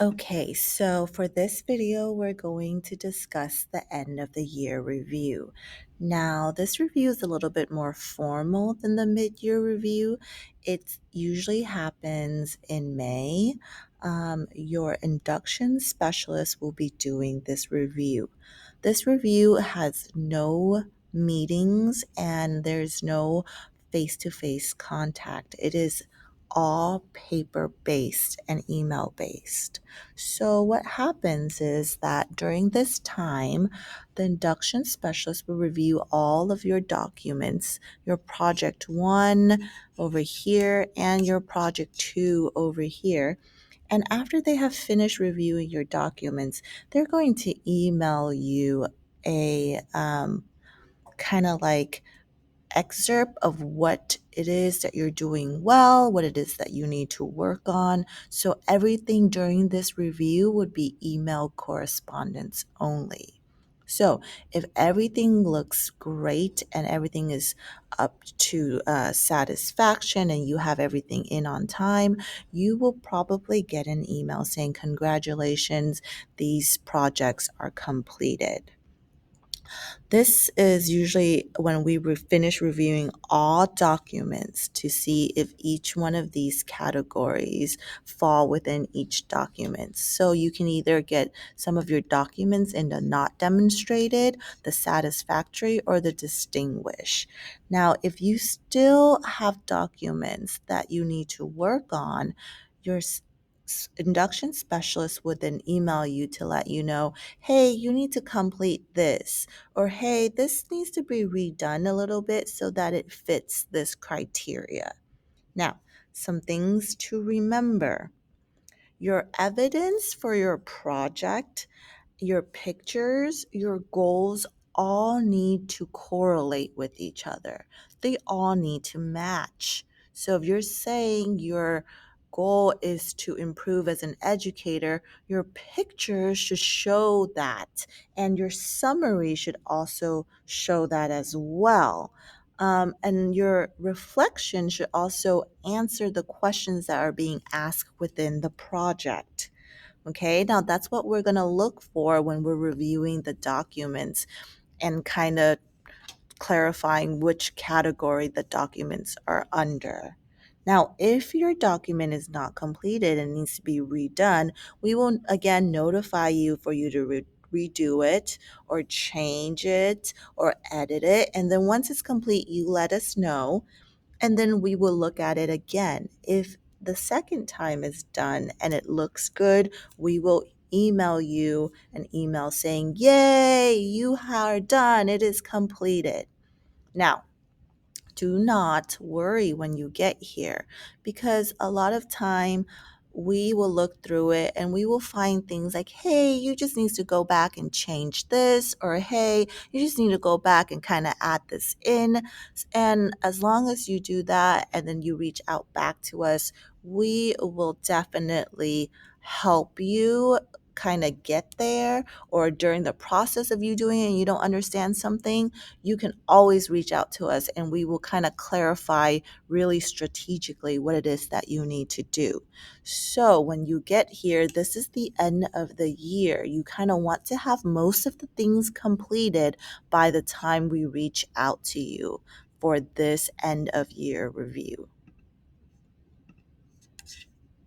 Okay, so for this video, we're going to discuss the end of the year review. Now, this review is a little bit more formal than the mid-year review. It usually happens in May. Your induction specialist will be doing this review. This review has no meetings and there's no face-to-face contact. It is all paper based and email based. So, what happens is that during this time, the induction specialist will review all of your documents, your project one over here, and your project two over here. And after they have finished reviewing your documents, they're going to email you a kind of like excerpt of what it is that you're doing well, what it is that you need to work on. So everything during this review would be email correspondence only. So if everything looks great and everything is up to satisfaction and you have everything in on time, you will probably get an email saying, "Congratulations, these projects are completed." This is usually when we finish reviewing all documents to see if each one of these categories fall within each document. So you can either get some of your documents in the not demonstrated, the satisfactory, or the distinguish. Now, if you still have documents that you need to work on, your induction specialist would then email you to let you know, "Hey, you need to complete this," or "Hey, this needs to be redone a little bit so that it fits this criteria." Now, some things to remember. Your evidence for your project, your pictures, your goals all need to correlate with each other. They all need to match. So if you're saying your goal is to improve as an educator, your pictures should show that, and your summary should also show that as well. And your reflection should also answer the questions that are being asked within the project. Okay, now that's what we're going to look for when we're reviewing the documents and kind of clarifying which category the documents are under. Now, if your document is not completed and needs to be redone, we will again notify you for you to redo it or change it or edit it. And then once it's complete, you let us know and then we will look at it again. If the second time is done and it looks good, we will email you an email saying, "Yay, you are done. It is completed." Now, do not worry when you get here because a lot of time we will look through it and we will find things like, "Hey, you just need to go back and change this," or "Hey, you just need to go back and kind of add this in." And as long as you do that and then you reach out back to us, we will definitely help you kind of get there. Or during the process of you doing it and you don't understand something, you can always reach out to us and we will kind of clarify really strategically what it is that you need to do. So when you get here, this is the end of the year. You kind of want to have most of the things completed by the time we reach out to you for this end of year review.